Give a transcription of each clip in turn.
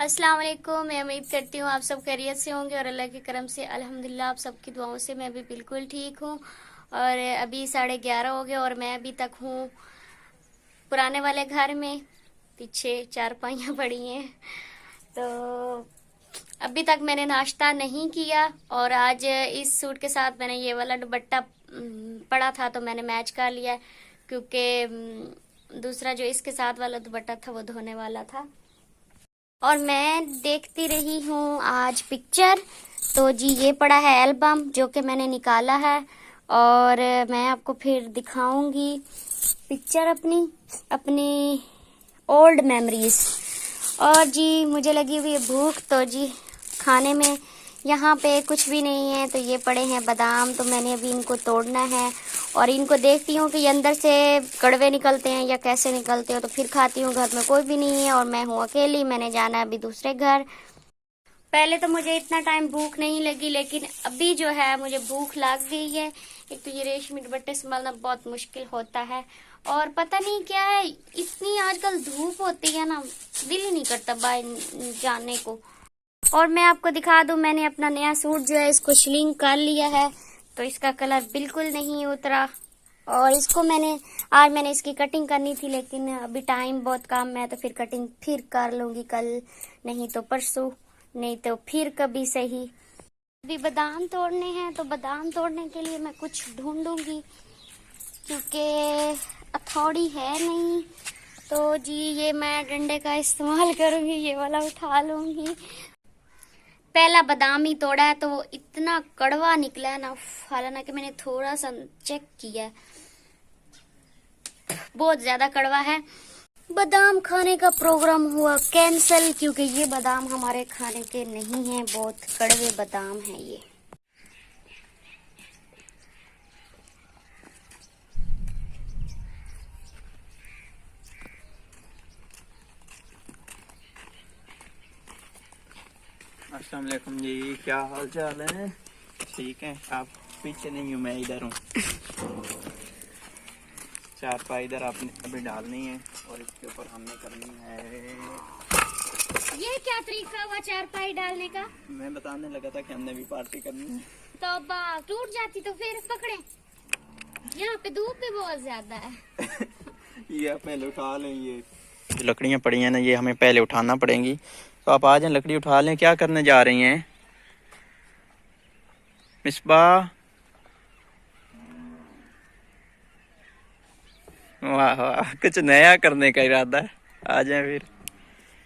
अस्सलाम वालेकुम। मैं उम्मीद करती हूँ आप सब खैरियत से होंगे और अल्लाह के करम से अल्हम्दुलिल्लाह आप सबकी दुआओं से मैं भी बिल्कुल ठीक हूँ। और अभी 11:30 हो गए और मैं अभी तक हूँ पुराने वाले घर में। पीछे चारपाइयाँ पड़ी हैं, तो अभी तक मैंने नाश्ता नहीं किया। और आज इस सूट के साथ मैंने ये वाला दुपट्टा पड़ा था तो मैंने मैच कर लिया, क्योंकि दूसरा जो इसके साथ वाला दुपट्टा था वो धोने वाला था। और मैं देखती रही हूँ आज पिक्चर, तो जी ये पड़ा है एल्बम जो कि मैंने निकाला है और मैं आपको फिर दिखाऊंगी पिक्चर अपनी ओल्ड मेमोरीज। और जी मुझे लगी हुई है भूख, तो जी खाने में यहाँ पे कुछ भी नहीं है, तो ये पड़े हैं बादाम, तो मैंने अभी इनको तोड़ना है और इनको देखती हूँ कि ये अंदर से कड़वे निकलते हैं या कैसे निकलते हो, तो फिर खाती हूँ। घर में कोई भी नहीं है और मैं हूँ अकेली, मैंने जाना है अभी दूसरे घर। पहले तो मुझे इतना टाइम भूख नहीं लगी, लेकिन अभी जो है मुझे भूख लग गई है। एक तो ये रेशमी दुपट्टे संभालना बहुत मुश्किल होता है और पता नहीं क्या है, इतनी आजकल धूप होती है ना, दिल ही नहीं करता बाहर जाने को। और मैं आपको दिखा दूं, मैंने अपना नया सूट जो है इसको श्लिंक कर लिया है, तो इसका कलर बिल्कुल नहीं उतरा। और इसको मैंने इसकी कटिंग करनी थी, लेकिन अभी टाइम बहुत कम है, तो फिर कटिंग फिर कर लूंगी कल, नहीं तो परसों, नहीं तो फिर कभी सही। अभी बादाम तोड़ने हैं, तो बादाम तोड़ने के लिए मैं कुछ ढूंढूंगी, क्योंकि हथौड़ी है नहीं। तो जी ये मैं डंडे का इस्तेमाल करूंगी, ये वाला उठा लूंगी। पहला बादाम ही तोड़ा है तो वो इतना कड़वा निकला है ना, हालांकि मैंने थोड़ा सा चेक किया है, बहुत ज्यादा कड़वा है। बादाम खाने का प्रोग्राम हुआ कैंसिल, क्योंकि ये बादाम हमारे खाने के नहीं हैं, बहुत कड़वे बादाम हैं ये। अस्सलाम वालेकुम जी, क्या हाल चाल है? ठीक है, आप पीछे नहीं हूँ, मैं इधर हूँ। चारपाई इधर आपने अभी डालनी है और इसके ऊपर हमने करनी है। ये क्या तरीका हुआ चारपाई डालने का? मैं बताने लगा था कि हमने भी पार्टी करनी है। तो टूट जाती तो फिर पकड़े, यहाँ पे धूप भी बहुत ज्यादा है। ये पहले उठा लें, ये जो लकड़ियाँ पड़ी हैं ना, ये हमें पहले उठाना पड़ेंगी। तो आप आ जाएं, लकड़ी उठा लें। क्या करने जा रही हैं मिसबा? वाह वाह, कुछ नया करने का इरादा है। आ जाए फिर।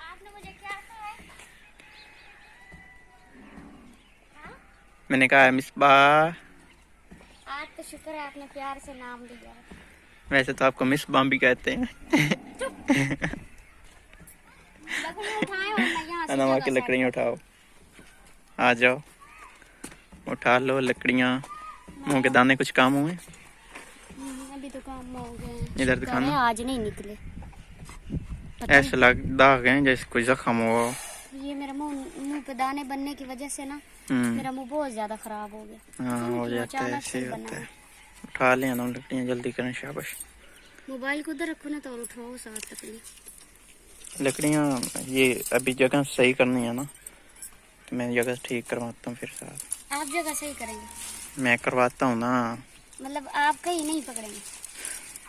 आपने मुझे क्या कहा है? मैंने कहा है मिसबा। आज तो शुक्र है आपने प्यार से नाम लिया है। वैसे तो आपको मिसबा भी कहते हैं। लकड़ियाँ उठाएं और मैं यहाँ से अनमा जगह की सेट लकड़ियाँ उठाओ, आ जाओ, उठा लो लकड़ियाँ। मुंह के दाने कुछ काम हुए? अभी तो काम हो गए। इधर शुक्र दिखाना। है आज नहीं निकले। ऐसे दाग हैं जैसे कोई जख्म हुआ। ये मेरा मुंह पे दाने बनने की वजह से ना मेरा मुंह बहुत ज्यादा खराब हो गया। हाँ, हो जाता है, ऐसे ही होता है। उठा लें ना लकड़ियाँ, जल्दी करें, शाबाश। मोबाइल को उधर रखो ना, तो उठाओ साथ लकड़ियाँ ये अभी जगह सही करनी है ना, तो मैं जगह ठीक करवाता हूँ फिर साथ। आप जगह सही करेंगे? मैं करवाता हूँ ना। मतलब आप कहीं नहीं पकड़ेंगे?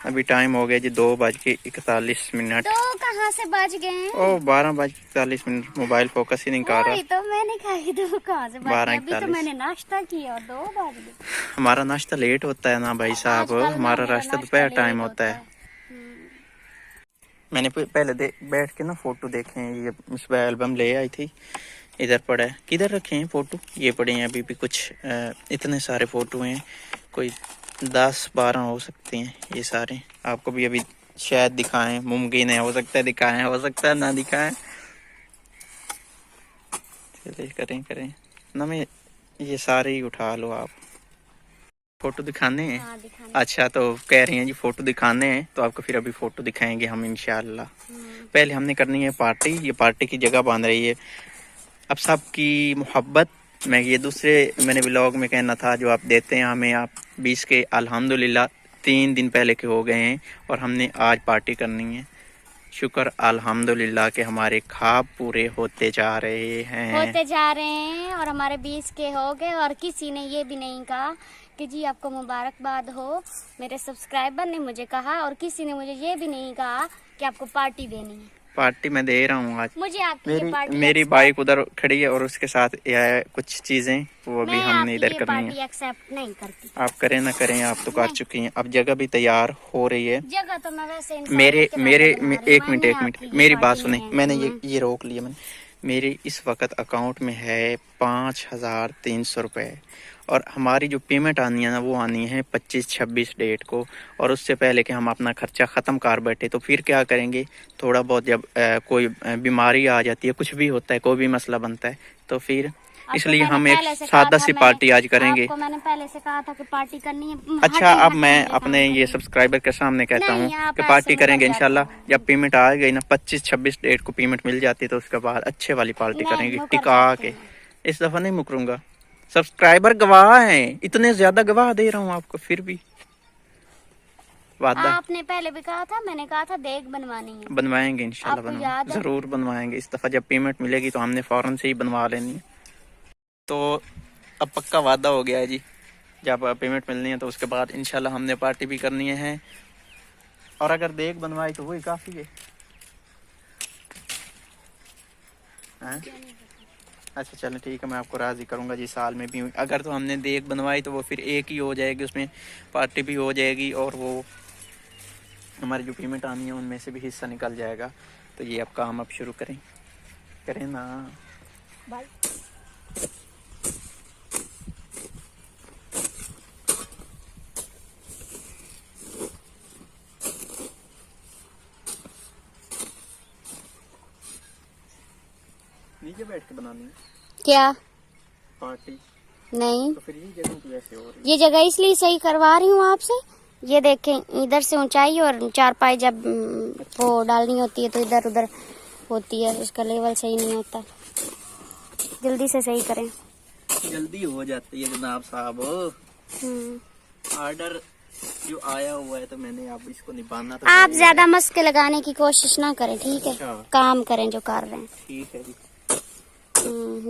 अभी टाइम हो गया जी 2:41। तो कहाँ से बज गए? ओ 12:41। मोबाइल फोकस ही नहीं कर रहा। तो मैंने कहा कि तो कहाँ से बज गए? अभी तो 12:41। मैंने नाश्ता किया और 2 बज गए। हमारा नाश्ता लेट होता है ना भाई साहब, हमारा रास्ता दोपहर टाइम होता है। मैंने पहले बैठ के ना फोटो देखे हैं, ये मिसबा एल्बम ले आई थी, इधर पड़ा है। किधर रखे हैं फोटो? ये पड़े हैं अभी भी कुछ। इतने सारे फोटो हैं, कोई 10-12 हो सकते हैं ये सारे। आपको भी अभी शायद दिखाएं, मुमकिन है, हो सकता है दिखाएं, हो सकता है ना दिखाएं। चलिए करें ना, मैं ये सारे ही उठा लो आप। फोटो दिखाने हैं? हाँ, दिखाने। अच्छा, तो कह रही हैं जी फोटो दिखाने हैं, तो आपको फिर अभी फोटो दिखाएंगे हम इंशाल्लाह। पहले हमने करनी है पार्टी। ये पार्टी की जगह बांध रही है अब सबकी मोहब्बत। मैंने व्लॉग में कहना था जो आप देते हैं हमें, आप 20 के अल्हम्दुलिल्लाह 3 दिन पहले के हो गए हैं और हमने आज पार्टी करनी है। शुक्र अल्हम्दुलिल्लाह के हमारे ख्वाब पूरे होते जा रहे हैं। और हमारे 20 के हो गए। और किसी ने ये भी नहीं कहा कि जी आपको मुबारकबाद हो, मेरे सब्सक्राइबर ने मुझे कहा। और किसी ने मुझे ये भी नहीं कहा कि आपको पार्टी देनी है। पार्टी मैं दे रहा हूँ आज। मुझे आपकी ये पार्टी मेरी बाइक उधर खड़ी है और उसके साथ कुछ चीजें वो भी हमने इधर करनी है। एक्सेप्ट नहीं करती। आप करें ना करें, आप तो कर चुकी हैं। अब जगह भी तैयार हो रही है। जगह तो मैं वैसे एक मिनट मेरी बात सुने। मैंने ये रोक लिया मैंने। मेरे इस वक्त अकाउंट में है 5300 रुपये और हमारी जो पेमेंट आनी है ना वो आनी है 25-26 डेट को। और उससे पहले कि हम अपना खर्चा ख़त्म कर बैठे तो फिर क्या करेंगे, थोड़ा बहुत जब कोई बीमारी आ जाती है, कुछ भी होता है, कोई भी मसला बनता है तो फिर इसलिए हम एक सादा सी पार्टी आज करेंगे। आपको मैंने पहले से कहा था कि पार्टी करनी है। अच्छा, अब मैं अपने ये सब्सक्राइबर के सामने कहता हूँ कि पार्टी करेंगे इंशाल्लाह। जब पेमेंट आ गई ना 25-26 डेट को पेमेंट मिल जाती है तो उसके बाद अच्छे वाली पार्टी करेंगे टिका के। इस दफा नहीं मुकरूंगा। सब्सक्राइबर गवाह हैं, इतने ज्यादा गवाह दे रहा हूँ आपको, फिर भी वादा। आपने पहले भी कहा था, मैंने कहा था देग बनवानी है। बनवाएंगे इंशाल्लाह, जरूर बनवाएंगे। इस दफा जब पेमेंट मिलेगी तो हमने फौरन से ही बनवा लेनी है। तो अब पक्का वादा हो गया है जी, जब पेमेंट मिलनी है तो उसके बाद इंशाल्लाह हमने पार्टी भी करनी है। और अगर देख बनवाई तो वही काफ़ी है। अच्छा चलें ठीक है, मैं आपको राज़ी करूंगा जी। साल में भी अगर तो हमने देख बनवाई तो वो फिर एक ही हो जाएगी, उसमें पार्टी भी हो जाएगी और वो हमारी जो पेमेंट आनी है उनमें से भी हिस्सा निकल जाएगा। तो ये अब काम अब शुरू करें ना। बाय। नीचे बैठ के बनानी है क्या पार्टी? नहीं, तो फिर ये जगह तो ऐसे हो रही है। ये जगह इसलिए सही करवा रही हूँ आपसे। ये देखें, इधर से ऊंचाई और चारपाई जब वो डालनी होती है तो इधर उधर होती है, उसका लेवल सही नहीं होता। जल्दी से सही करें। जल्दी हो जाती है जनाब साहब। ऑर्डर जो आया हुआ है तो मैंने अब इसको निभाना तो आप ज्यादा मस्के लगाने की कोशिश ना करें, ठीक है? अच्छा। काम करें जो कर रहे हैं। ठीक है जी।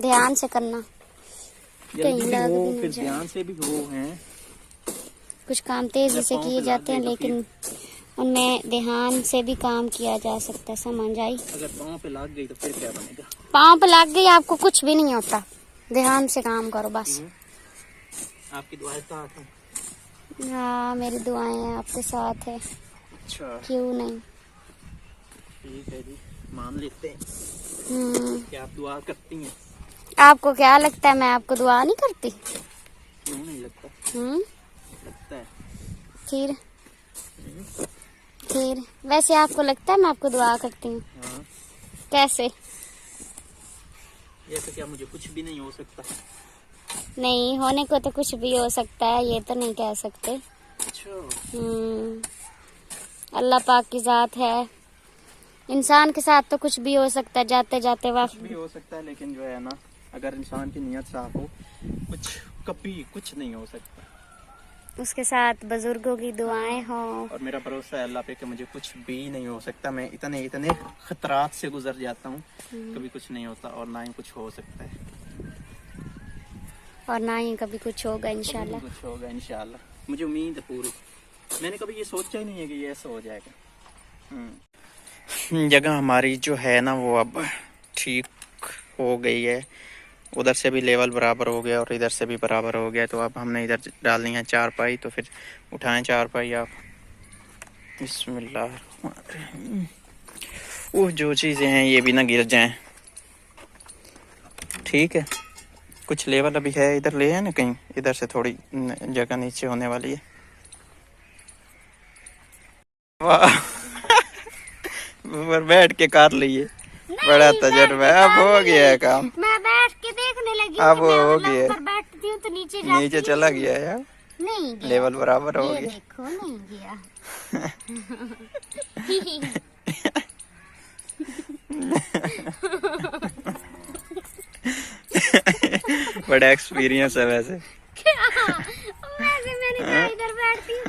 ध्यान से करना, जल्दी भी हो फिर ध्यान से भी हो हैं। कुछ काम तेजी से किए जाते हैं लेकिन उनमें ध्यान से भी काम किया जा सकता है, समझ आई? अगर पाँव पे लग गई तो फिर क्या बनेगा? पाँव पे लग गई आपको कुछ भी नहीं होता। ध्यान से काम करो बस। आपकी दुआएं साथ हैं। हाँ, मेरी दुआएं आपके साथ है। अच्छा, क्यों नहीं। ठीक है जी, मान लेते हैं कि आप दुआ करती हैं। आपको क्या लगता है मैं आपको दुआ नहीं करती? क्यों नहीं लगता? लगता है। फिर वैसे आपको लगता है मैं आपको दुआ करती हूँ? हाँ। कैसे? जैसे क्या मुझे कुछ भी नहीं हो सकता? नहीं, होने को तो कुछ भी हो सकता है, ये तो नहीं कह सकते। अच्छा। अल्लाह पाक की जात है। इंसान के साथ तो कुछ भी हो सकता है, जाते जाते वक्त कुछ भी हो सकता है, लेकिन जो है ना, अगर इंसान की नीयत साफ हो कभी कुछ नहीं हो सकता। उसके साथ बुजुर्गों की दुआएं हो। और मेरा भरोसा है अल्लाह पे कि मुझे कुछ भी नहीं हो सकता। मैं इतने खतरात से गुजर जाता हूँ, कभी कुछ नहीं होता और ना ही कुछ हो सकता है और ना ही कभी कुछ होगा इंशाल्लाह। कुछ होगा इंशाल्लाह, मुझे उम्मीद है पूरी। मैंने कभी ये सोचा ही नहीं है कि ये ऐसा हो जाएगा। जगह हमारी जो है ना वो अब ठीक हो गई है। उधर से भी लेवल बराबर हो गया और इधर से भी बराबर हो गया। तो अब हमने इधर डालनी है चारपाई। तो फिर उठाएं चारपाई आप। बिस्मिल्लाह। वो जो चीज़ें हैं ये भी ना गिर जाएं। ठीक है, कुछ लेवल अभी है, इधर ले है ना कहीं, इधर से थोड़ी जगह नीचे होने वाली है। वाह बैठ के कर लिए, बड़ा तजुर्बा। अब हो गया है काम। मैं बैठ के देखने लगी। अब हो गया, ऊपर बैठती हूँ तो नीचे चला गया यार। नहीं गया। लेवल बराबर हो गया। देखो नहीं गया। बड़ा एक्सपीरियंस है वैसे। वैसे मैंने इधर बैठती हूँ।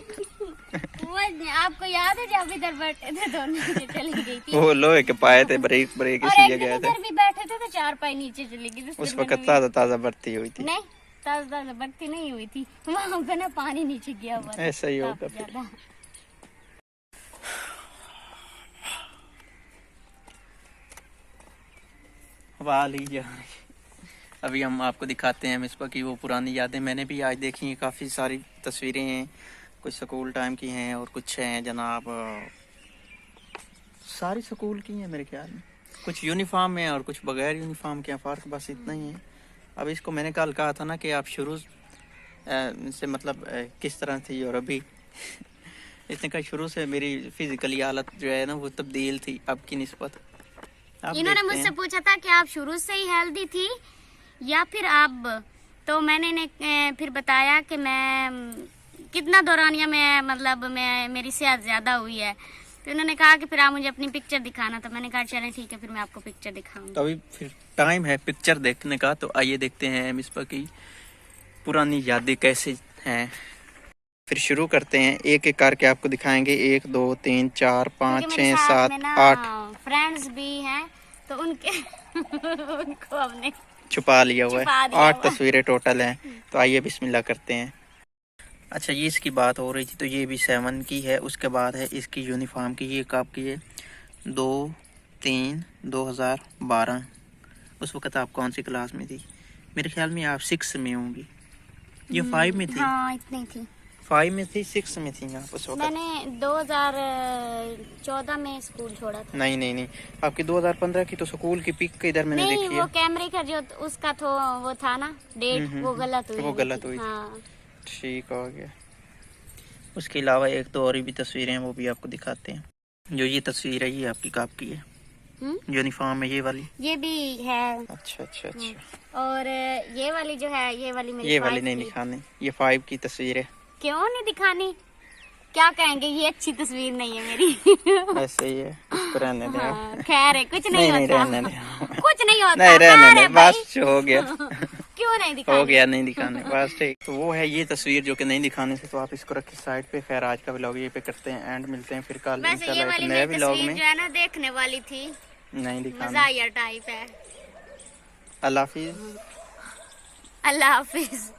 आपको याद है जब इधर बैठे थे दोनों नीचे चली गई थी। वो लोहे के पाए थे, ब्रेक ब्रेक और इसलिए एक गए दिन थे। इधर भी बैठे थे तो 4 पाई नीचे चली गई। उस वक्त ताजा ताजा भर्ती हुई थी। नहीं, ताजा भर्ती नहीं हुई थी, वहाँ पे ना पानी नीचे गया हुआ था। ऐसा ही होगा काफी फिर। ज्यादा। वाह लीजिए। अभी हम आपको दिखाते हैं मिसबा की वो पुरानी यादें। मैंने भी आज देखी हैं, काफ़ी सारी तस्वीरें हैं, कुछ स्कूल टाइम की हैं और कुछ हैं जनाब सारी स्कूल की हैं मेरे ख्याल में। कुछ यूनिफॉर्म में और कुछ बगैर यूनिफॉर्म के, फ़र्क बस इतना ही है। अब इसको मैंने कल कहा था ना कि आप शुरू से मतलब किस तरह थी और अभी इसने कहा शुरू से मेरी फिजिकली हालत जो है ना वो तब्दील थी अब की निस्बत। इन्होंने मुझसे पूछा था कि आप शुरू से ही हेल्दी थी या फिर अब, तो मैंने फिर बताया कि मैं कितना दौरानिया में मतलब मैं मेरी सेहत ज्यादा हुई है। तो इन्होंने कहा कि फिर आप मुझे अपनी पिक्चर दिखाना, तो मैंने कहा चलें ठीक है, फिर मैं आपको पिक्चर दिखाऊंगी। तो अभी फिर टाइम है पिक्चर देखने का, तो आइए देखते हैं मिसबा की पुरानी यादें कैसे हैं। फिर शुरू करते हैं, एक एक करके आपको दिखाएंगे। 1 2 3 4 5 6 7 8 फ्रेंड्स भी हैं तो उनके उनको हमने छुपा लिया हुआ छुपा है। दिया 8 हुआ। तस्वीरें टोटल हैं। तो आइए बिस्मिल्लाह करते हैं। अच्छा, ये इसकी बात हो रही थी, तो ये भी 7 की है। उसके बाद है इसकी यूनिफॉर्म की, ये कब की है? 2/3/2012। उस वक्त आप कौन सी क्लास में थी? मेरे ख्याल में आप 6 में होंगी। ये 5 में थी। हाँ, इतनी थी। 5 में थी, 6 में थी आप उस वक्त? मैंने 2014 में स्कूल छोड़ा था। नहीं नहीं नहीं, आपकी 2015 की तो स्कूल की पिक इधर मैंने नहीं, देखी है। वो कैमरे का जो उसका तो वो था ना डेट, वो गलत हुई। वो गलत हुई थी। हाँ। ठीक हो गया। उसके अलावा एक तो और भी तस्वीरें हैं, वो भी आपको दिखाते हैं। जो ये तस्वीर है ये आपकी कब की है? यूनिफॉर्म में ये वाली? ये भी है। अच्छा अच्छा अच्छा। और ये वाली जो है, ये वाली मेरी ये वाली 5 नहीं की। दिखानी, ये 5 की तस्वीर है। क्यों नहीं दिखानी? क्या कहेंगे ये अच्छी तस्वीर नहीं है मेरी? ऐसे ही है, इसको रहने दे। हाँ, खैर है, कुछ नहीं नहीं होता। रहने दे। कुछ नहीं होता। नहीं रहने खैर दे, है बस भाई। हो गया। क्यों नहीं दिखानी? हो गया, नहीं दिखाने, बस ठीक। तो वो है ये तस्वीर जो कि नहीं दिखाने से, तो आप इसको रखिए साइड पे। खैर आज का व्लॉग ये पे करते हैं एंड, मिलते हैं फिर कल वैसे ये इंशाल्लाह वाली एक नए मेरी व्लॉग तस्वीर में। जो है ना देखने वाली थी, नहीं दिखाना। मजाहिया टाइप है। अल्लाह हाफिज। अल्लाह हाफिज।